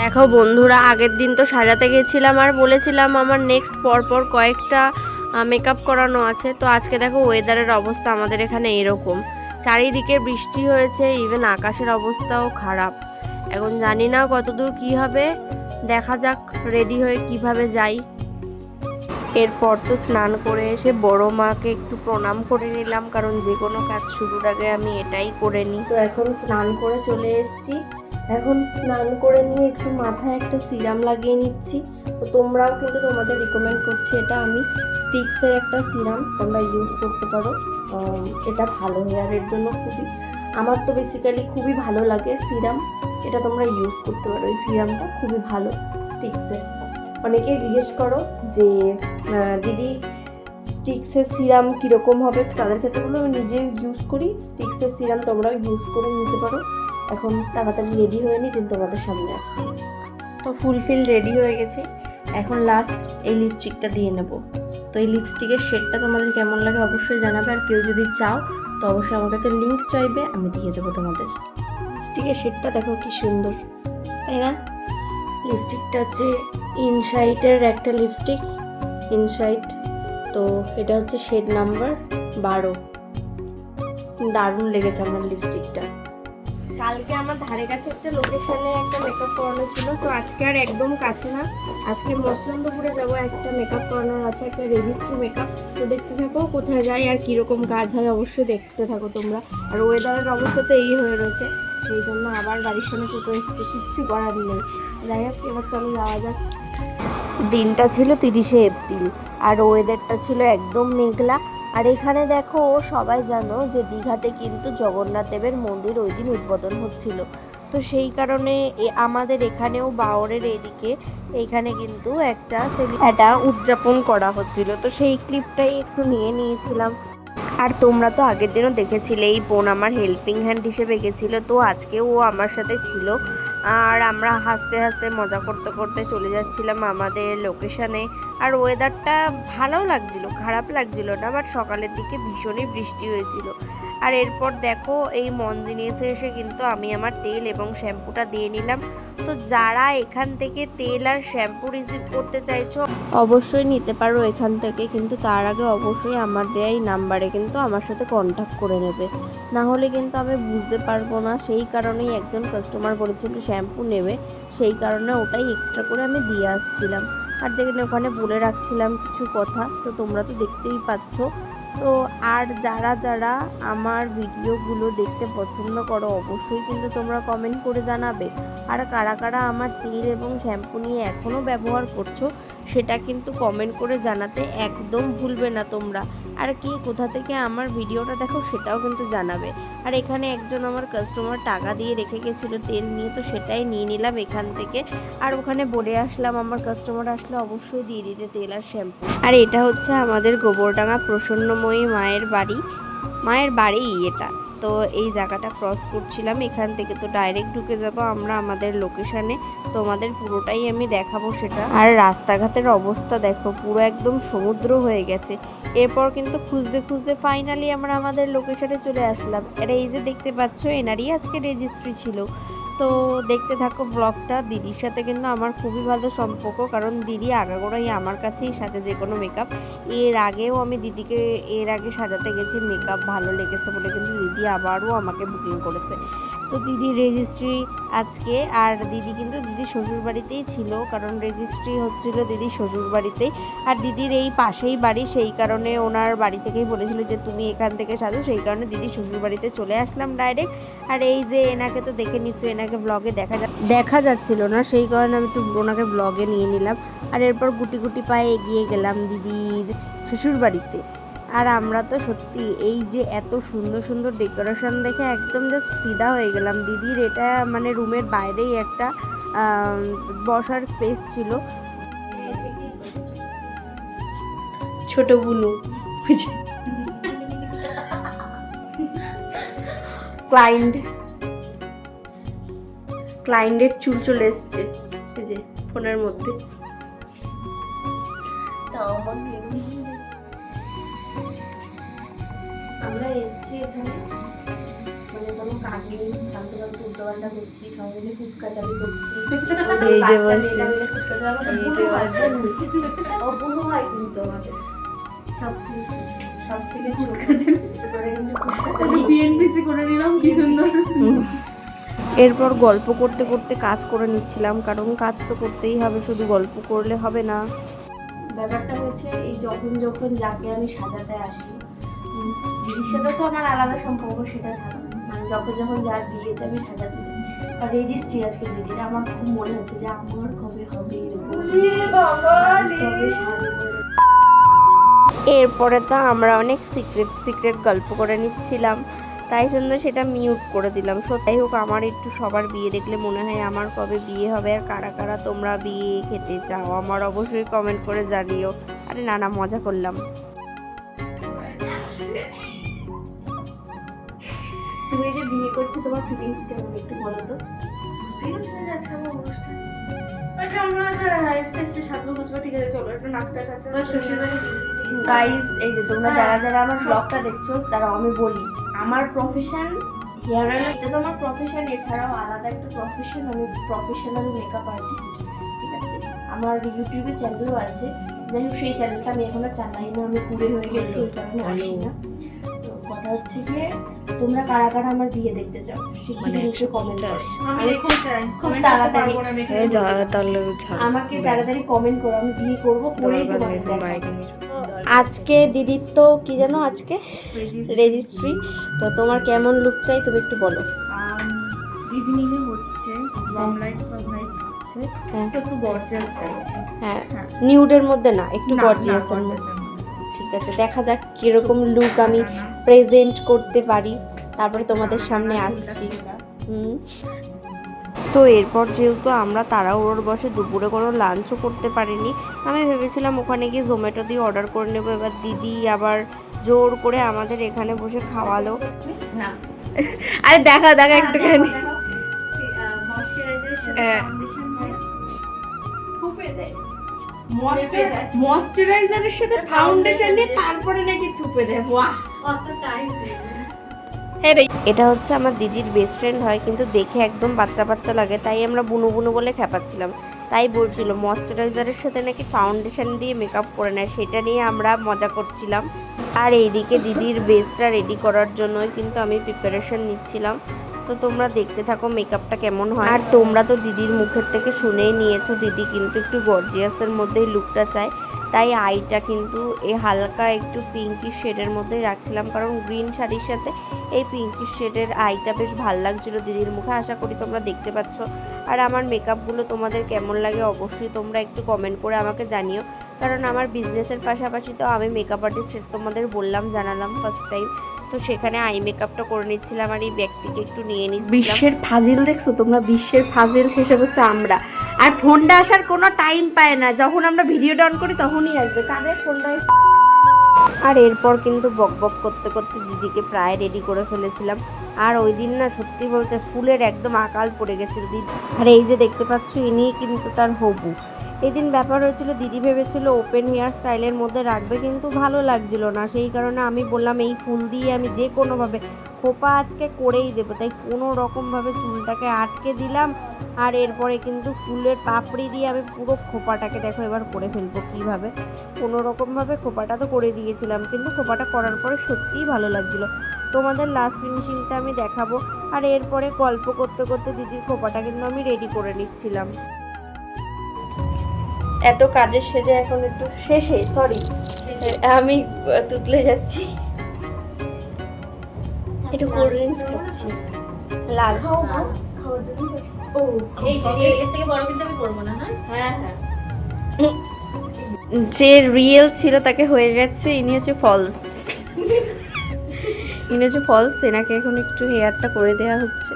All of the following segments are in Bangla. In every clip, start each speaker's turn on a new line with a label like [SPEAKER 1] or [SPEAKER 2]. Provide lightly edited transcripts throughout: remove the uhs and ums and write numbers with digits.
[SPEAKER 1] দেখো বন্ধুরা, আগের দিন তো সাজাতে গেছিলাম আর বলেছিলাম আমার নেক্সট পরপর কয়েকটা মেকআপ করানো আছে। তো আজকে দেখো ওয়েদারের অবস্থা আমাদের এখানে এরকম, চারিদিকে বৃষ্টি হয়েছে, ইভেন আকাশের অবস্থাও খারাপ। এখন জানি না কতদূর কি হবে, দেখা যাক রেডি হয়ে কিভাবে যাই। এরপর তো স্নান করে এসে বড় মাকে একটু প্রণাম করে নিলাম, কারণ যে কোনো কাজ শুরুর আগে আমি এটাই করে নিই। তো এখন স্নান করে চলে এসেছি। এখন স্নান করে নিয়ে একটু মাথায় একটা সিরাম লাগিয়ে নিচ্ছি। তো তোমরাও কিন্তু তোমাদের রিকমেন্ড করছি, এটা আমি স্টিক্সের একটা সিরাম, তোমরা ইউজ করতে পারো। এটা ভালো হেয়ারের জন্য খুবই, আমার তো বেসিক্যালি খুবই ভালো লাগে সিরাম। এটা তোমরা ইউজ করতে পারো, এই সিরামটা খুবই ভালো স্টিক্সের। অনেকেই জিজ্ঞেস করো যে দিদি স্টিক্সের সিরাম কীরকম হবে, তাদের ক্ষেত্রে বলো আমি নিজে ইউজ করি স্টিক্সের সিরাম, তোমরাও ইউজ করে নিতে পারো। এখন তাড়াতাড়ি রেডি হয়ে নিই, দিন তোমাদের সামনে আসছি। তো ফুলফিল রেডি হয়ে গেছে, এখন লাস্ট এই লিপস্টিকটা দিয়ে নেব। তো এই লিপস্টিকের শেডটা তোমাদের কেমন লাগে অবশ্যই জানাবে, আর কেউ যদি চাও তো অবশ্যই আমার কাছে লিঙ্ক চাইবে, আমি দিয়ে দেবো তোমাদের। লিপস্টিকের শেডটা দেখো কি সুন্দর, তাই না? লিপস্টিকটা হচ্ছে ইনসাইটের একটা লিপস্টিক, ইনসাইট। তো এটা হচ্ছে শেড নাম্বার 12। দারুণ লেগেছে আমার লিপস্টিকটা। কালকে আমার ধারে কাছে একটা লোকেশনে একটা মেকআপ করানো ছিল, তো আজকে আর একদম কাছে না, আজকে মসলন্দপুরে যাবো, একটা মেকআপ করানোর আছে, একটা রেজিস্ট্রি মেকআপ। তো দেখতে থাকো কোথায় যাই আর কীরকম কাজ হয়, অবশ্যই দেখতে থাকো তোমরা। আর ওয়েদারের অবস্থা তো এই হয়ে রয়েছে, সেই জন্য আবার বাড়ির সামনে টোটো এসছে, কিচ্ছু করার নেই। যাই হোক, এবার চলো যাওয়া যাক। দিনটা ছিল 30শে এপ্রিল আর ওয়েদারটা ছিল একদম মেঘলা। আর এখানে দেখো সবাই জানো যে দীঘাতে কিন্তু জগন্নাথ দেবের মন্দির ওই দিন উদ্বোধন হচ্ছিল। তো সেই কারণে আমাদের এখানেও বাওরের এদিকে এইখানে কিন্তু একটা উদযাপন করা হচ্ছিল। তো সেই ক্লিপটাই একটু নিয়ে নিয়েছিলাম। আর তোমরা তো আগের দিনও দেখেছিলে, এই বোন আমার হেল্পিং হ্যান্ড হিসেবে গেছিলো, তো আজকেও ও আমার সাথে ছিল। আর আমরা হাসতে হাসতে মজা করতে করতে চলে যাচ্ছিলাম আমাদের লোকেশানে। আর ওয়েদারটা ভালো লাগছিল, খারাপ লাগছিল না, বাট সকালের দিকে ভীষণই বৃষ্টি হয়েছিল। আর এরপর দেখো এই মনজিনিসে এসে কিন্তু আমি আমার তেল এবং শ্যাম্পুটা দিয়ে নিলাম। তো যারা এখান থেকে তেল আর শ্যাম্পু রিসিভ করতে চাইছো অবশ্যই নিতে পারো এখান থেকে, কিন্তু তার আগে অবশ্যই আমার দেওয়া এই নাম্বারে কিন্তু আমার সাথে কন্ট্যাক্ট করে নেবে, না হলে কিন্তু আমি বুঝতে পারবো না। সেই কারণেই একজন কাস্টমার বলেছিল শ্যাম্পু নেবে, সেই কারণে ওটাই এক্সট্রা করে আমি দিয়ে আসছিলাম। আর দেখেন ওখানে বলে রাখছিলাম কিছু কথা, তো তোমরা তো দেখতেই পাচ্ছ। তো আর যারা যারা আমার ভিডিওগুলো দেখতে পছন্দ করো অবশ্যই কিন্তু তোমরা কমেন্ট করে জানাবে। আর কারা কারা আমার তেল এবং শ্যাম্পু নিয়ে এখনও ব্যবহার করছো সেটা কিন্তু কমেন্ট করে জানাতে একদম ভুলবে না তোমরা। আর কি কোথা থেকে আমার ভিডিওটা দেখো সেটাও কিন্তু জানাবে। আর এখানে একজন আমার কাস্টমার টাকা দিয়ে রেখে গেছিলো তেল নিয়ে, তো সেটাই নিয়ে নিলাম এখান থেকে। আর ওখানে বলে আসলাম আমার কাস্টমার আসলে অবশ্যই দিয়ে দিতে তেল আর শ্যাম্পু। আর এটা হচ্ছে আমাদের গোবরডাঙ্গা প্রসন্নময়ী মায়ের বাড়ি এটা। তো এই জায়গাটা ক্রস করছিলাম, এখান থেকে তো ডাইরেক্ট ঢুকে যাব আমরা আমাদের লোকেশানে, তোমাদের পুরোটাই আমি দেখাবো সেটা। আর রাস্তাঘাটের অবস্থা দেখো, পুরো একদম সমুদ্র হয়ে গেছে। এরপর কিন্তু খুঁজতে খুঁজতে ফাইনালি আমরা আমাদের লোকেশানে চলে আসলাম। এরা এই যে দেখতে পাচ্ছ এনারই আজকে রেজিস্ট্রি ছিল। তো দেখতে থাকো ব্লগটা। দিদির সাথে কিন্তু আমার খুবই ভালো সম্পর্ক, কারণ দিদি আগাগোড়াই আমার কাছেই সাজে যে কোনো মেকআপ। এর আগেও আমি দিদিকে এর আগে সাজাতে গেছি, মেকআপ ভালো লেগেছে বলে কিন্তু দিদি আবারও আমাকে বুকিং করেছে। তো দিদির রেজিস্ট্রি আজকে, আর দিদি কিন্তু দিদির শ্বশুরবাড়িতেই ছিল, কারণ রেজিস্ট্রি হচ্ছিল দিদির শ্বশুরবাড়িতেই। আর দিদির এই পাশেই বাড়ি, সেই কারণে ওনার বাড়ি থেকেই বলেছিল যে তুমি এখান থেকে সাজো, সেই কারণে দিদির শ্বশুরবাড়িতে চলে আসলাম ডাইরেক্ট। আর এই যে এনাকে তো দেখে নিচ্ছ, এনাকে ব্লগে দেখা যাচ্ছিল না, সেই কারণে আমি একটু ওনাকে ব্লগে নিয়ে নিলাম। আর এরপর গুটি গুটি পায়ে এগিয়ে গেলাম দিদির শ্বশুরবাড়িতে। আর আমরা তো সত্যি এই যে এত সুন্দর সুন্দর ডেকোরেশন দেখে একদম জাস্ট ফিদা হয়ে গেলাম। দিদির এটা মানে রুমের বাইরেই একটা বসার স্পেস ছিল। ছোট বুনু ক্লায়েন্টের চুল চলে এসছে এই যে ফোনের মধ্যে। আমরা এসছি এখানে, মানে আমাদের কোনো কাজ নেই, ফালতু ফালতু উল্টোপাল্টা করছি, সবাই মিলে কুটকাচালি করছি।
[SPEAKER 2] এই যে বসে
[SPEAKER 1] অবুনো হয় কিন্তু আমাদের সব থেকে ছোট করে কিন্তু কুটকাচালি
[SPEAKER 2] বিএনপিসি করে নিলাম, কি সুন্দর।
[SPEAKER 1] এরপর গল্প করতে করতে কাজ করে নিচ্ছিলাম, কারণ কাজ তো করতেই হবে, শুধু গল্প করলে হবে না। ব্যাপারটা হচ্ছে এই যখন যখন যাকে আমি সাজাতে আসি, দিদির সাথে তো আমার আলাদা সম্পর্ক, সেটা ছাড়া মানে যখন যখন যার বিয়েতে আমি সাজাতে দিই আর রেজিস্ট্রি আজকে দিদির, আমার খুব মনে হচ্ছে যে আমার কবে হবে এরকম। এরপরে তো আমরা অনেক সিক্রেট গল্প করে নিচ্ছিলাম, তাই জন্য সেটা মিউট করে দিলাম। যাই হোক, আমার একটু সবার বিয়ে দেখলে মনে হয় আমার কবে বিয়ে হবে। আর কারা কারা তোমরা বিয়ে খেতে চাও আমার অবশ্যই কমেন্ট করে জানিও। আরে না না, মজা করলাম। তুমি যে বিয়ে করছো তোমার ফিলিংস কেমন একটু বলো তো। গাইস, এই যে তোমরা যারা যারা আমার ব্লগটা দেখছো তারা, আমি বলি আমার প্রফেশন হেয়ার অয়েল, এটা তো আমার প্রফেশন। এছাড়াও আলাদা একটা প্রফেশন, আমি প্রফেশনাল মেকআপ আর্টিস্ট, ঠিক আছে। আমার ইউটিউবে চ্যানেলও আছে, যাই হোক সেই চ্যানেলটা আমি এখনো চালাই না, আমি পুরে হয়ে গেছি, ওই কারণে আসি না। তো কথা হচ্ছে গিয়ে তোমরা কারা কারা আমার বিয়ে দেখতে চাও সেটা নিচে কমেন্ট করো।
[SPEAKER 2] আমি দেখতে চাই,
[SPEAKER 1] খুব তাড়াতাড়ি
[SPEAKER 2] আমাকে
[SPEAKER 1] তাড়াতাড়ি কমেন্ট করো, আমি বিয়ে করবো, করেই তোমাদের দেখাবো। আজকে দিদির তো কি জানো, আজকে রেজিস্ট্রি। তো তোমার কেমন লুক চাই তুমি একটু বলো।
[SPEAKER 2] ইভিনিং এ হচ্ছে ওয়ার্ম লাইট হচ্ছে,
[SPEAKER 1] হ্যাঁ
[SPEAKER 2] একটু গর্জিয়াস চাইছি।
[SPEAKER 1] হ্যাঁ, নিউডের মধ্যে না, একটু গর্জিয়াসের মধ্যে। ঠিক আছে, দেখা যাক কিরকম লুক আমি প্রেজেন্ট করতে পারি, তারপরে তোমাদের সামনে আসছি। তো এরপর যেহেতু আমরা তাড়াহুড়োর বসে দুপুরে কোনো লাঞ্চও করতে পারিনি, আমি ভেবেছিলাম ওখানে গিয়ে জোম্যাটো দিয়ে অর্ডার করে নেবো। এবার দিদি আবার জোর করে আমাদের এখানে বসে খাওয়ালো।
[SPEAKER 2] না
[SPEAKER 1] আরে দেখা দেখা একটুখানি ময়শ্চারাইজারের সাথে ফাউন্ডেশন দিয়ে তারপরে নাকি থুপে দেয়। বাহ, এটা হচ্ছে আমার দিদির বেস্ট ফ্রেন্ড হয়, কিন্তু দেখে একদম বাচ্চা বাচ্চা লাগে, তাই আমরা বুনু বুনু বলে খেপাচ্ছিলাম। তাই বলছিল ময়শ্চারাইজারের সাথে নাকি ফাউন্ডেশন দিয়ে মেকআপ করে নেয়, সেটা নিয়ে আমরা মজা করছিলাম। আর এইদিকে দিদির বেসটা রেডি করার জন্যই কিন্তু আমি প্রিপারেশন নিচ্ছিলাম। তো তোমরা দেখতে থাকো মেকআপটা কেমন হয়। আর তোমরা তো দিদির মুখের থেকে শুনেই নিয়েছো, দিদি কিন্তু একটু গর্জিয়াসের মধ্যেই লুকটা চায়, তাই আইটা কিন্তু এই হালকা একটু পিঙ্কি শেডের মধ্যেই রাখছিলাম, কারণ গ্রিন শাড়ির সাথে এই পিঙ্কি শেডের আইটা বেশ ভালো লাগছিলো দিদির মুখে। আশা করি তোমরা দেখতে পাচ্ছ। আর আমার মেকআপগুলো তোমাদের কেমন লাগে অবশ্যই তোমরা একটু কমেন্ট করে আমাকে জানিও, কারণ আমার বিজনেসের পাশাপাশি তো আমি মেকআপ আর্টিস্ট, তোমাদের বললাম, জানালাম ফার্স্ট টাইম। তো সেখানে আই মেকআপটা করে নিচ্ছিলাম, আর এই ব্যক্তিকে একটু নিয়ে নিচ্ছিলাম। বিশ্বের ফাজিল দেখছো তোমরা, বিশ্বের ফাজিল শেষে বসে আমরা। আর ফোনটা আসার কোনো টাইম পায় না, যখন আমরা ভিডিও ডাউন করি তখনই আসবে, কাদের ফোনটা। আর এরপর কিন্তু বক বক করতে করতে দিদিকে প্রায় রেডি করে ফেলেছিলাম। আর ওই দিন না, সত্যি বলতে ফুলের একদম আকাল পড়ে গেছিল দিদি। আর এই যে দেখতে পাচ্ছ, ইনিই কিন্তু তার হবু। এদিন ব্যাপার হয়েছিল, দিদি ভেবেছিল ওপেন হেয়ার স্টাইলের মধ্যে রাখবে, কিন্তু ভালো লাগছিল না, সেই কারণে আমি বললাম এই ফুল দিয়ে আমি যে কোনোভাবে খোপা আজকে করেই দেবো। তাই কোনো রকমভাবে চুলটাকে আটকে দিলাম, আর এরপরে কিন্তু ফুলের পাপড়ি দিয়ে আমি পুরো খোপাটাকে, দেখো এবার করে ফেলবো কীভাবে, কোনো রকমভাবে খোপাটা তো করে দিয়েছিলাম, কিন্তু খোপাটা করার পরে সত্যিই ভালো লাগছিল। তোমাদের লাস্ট ফিনিশিংটা আমি দেখাবো। আর এরপরে গল্প করতে করতে দিদির খোপাটা কিন্তু আমি রেডি করে নিচ্ছিলাম। এত কাজের সেজে এখন একটু শেষে, সরি আমি তুতলে যাচ্ছি, একটু কোল্ড ড্রিঙ্কস খাচ্ছি, লাল খাওয়ার জন্য। ও এর থেকে বড় কিন্তু আমি করবো না। হ্যাঁ হ্যাঁ, যে রিয়েল ছিল তাকে হয়ে গেছে, ইনি হচ্ছে ফলস, ইনি হচ্ছে ফলস। এনাকে এখন একটু হেয়ারটা করে দেওয়া হচ্ছে।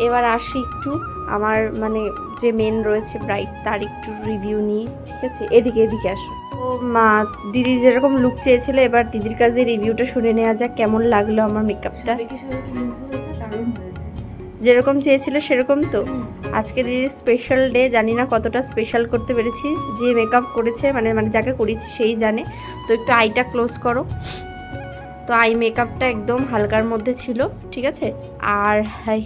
[SPEAKER 1] এবার আসি একটু আমার মানে যে মেন রয়েছে ব্রাইট, তার একটু রিভিউ নিই, ঠিক আছে। এদিকে এদিকে আসো। তো মা দিদি যেরকম লুক চেয়েছিল, এবার দিদির কাছে রিভিউটা শুনে নেওয়া যাক কেমন লাগলো আমার মেকআপটা। যেরকম চেয়েছিল সেরকম তো। আজকে দিদির স্পেশাল ডে, জানি না কতটা স্পেশাল করতে পেরেছি, যে মেকআপ করেছে মানে যাকে করেছি সেই জানে। তো একটু আইটা ক্লোজ করো। তো আই মেকআপটা একদম হালকার মধ্যে ছিল, ঠিক আছে। আর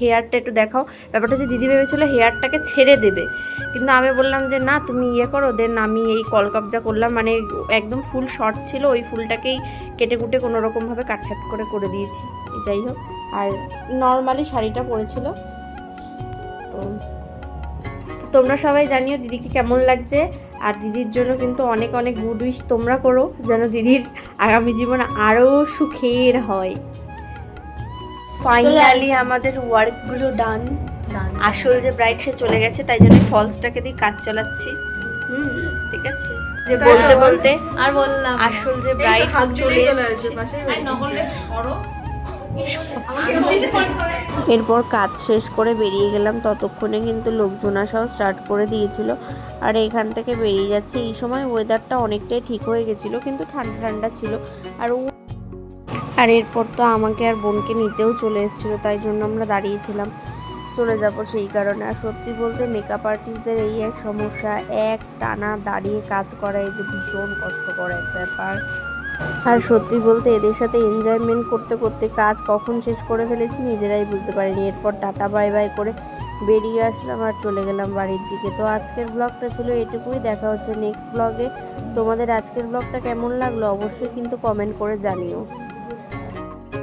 [SPEAKER 1] হেয়ারটা একটু দেখাও। ব্যাপারটা হচ্ছে দিদি ভেবেছিল হেয়ারটাকে ছেড়ে দেবে, কিন্তু আমি বললাম যে না তুমি ইয়ে করো। দেন আমি এই কলকাপটা করলাম, মানে একদম ফুল শর্ট ছিল, ওই ফুলটাকেই কেটে কুটে কোনো রকমভাবে কাটছাট করে দিয়েছি। যাই হোক, আর নর্মালি শাড়িটা পরেছিল। তো তোমরা সবাই জানিও দিদিকে কেমন লাগছে, আর দিদির জন্য কিন্তু অনেক অনেক গুড উইশ তোমরা করো, যেন দিদির আগামী জীবন আরও সুখের হয়। ফাইনালি আমাদের ওয়ার্কগুলো ডান। আসল যে ব্রাইড সে চলে গেছে, তাই জন্য ফলসটাকে দিয়ে কাজ চালাচ্ছি। ঠিক আছে, যে বলতে বলতে
[SPEAKER 2] আর বললাম
[SPEAKER 1] আসল যে ব্রাইড চলে এসেছে। এরপর কাজ শেষ করে বেরিয়ে গেলাম, ততক্ষণে কিন্তু লোকজন আসাও স্টার্ট করে দিয়েছিল। আর এখান থেকে বেরিয়ে যাচ্ছে, এই সময় ওয়েদারটা অনেকটাই ঠিক হয়ে গেছিলো, কিন্তু ঠান্ডা ঠান্ডা ছিল। আর এরপর তো আমাকে আর বোনকে নিতেও চলে এসেছিলো, তাই জন্য আমরা দাঁড়িয়েছিলাম চলে যাব সেই কারণে। আর সত্যি বলতে মেকআপ আর্টিস্টদের এই এক সমস্যা, এক টানা দাঁড়িয়ে কাজ করা এই যে ভীষণ কষ্টকর এক ব্যাপার। আর সত্যি বলতে এদের সাথে এনজয়মেন্ট করতে করতে কাজ কখন শেষ করে ফেলেছি নিজেরাই বুঝতে পারিনি। এরপর টাটা বাই বাই করে বেরিয়ে আসলাম আর চলে গেলাম বাড়ির দিকে। তো আজকের ব্লগটা ছিল এটুকুই, দেখা হচ্ছে নেক্সট ব্লগে। তোমাদের আজকের ব্লগটা কেমন লাগলো অবশ্যই কিন্তু কমেন্ট করে জানিও।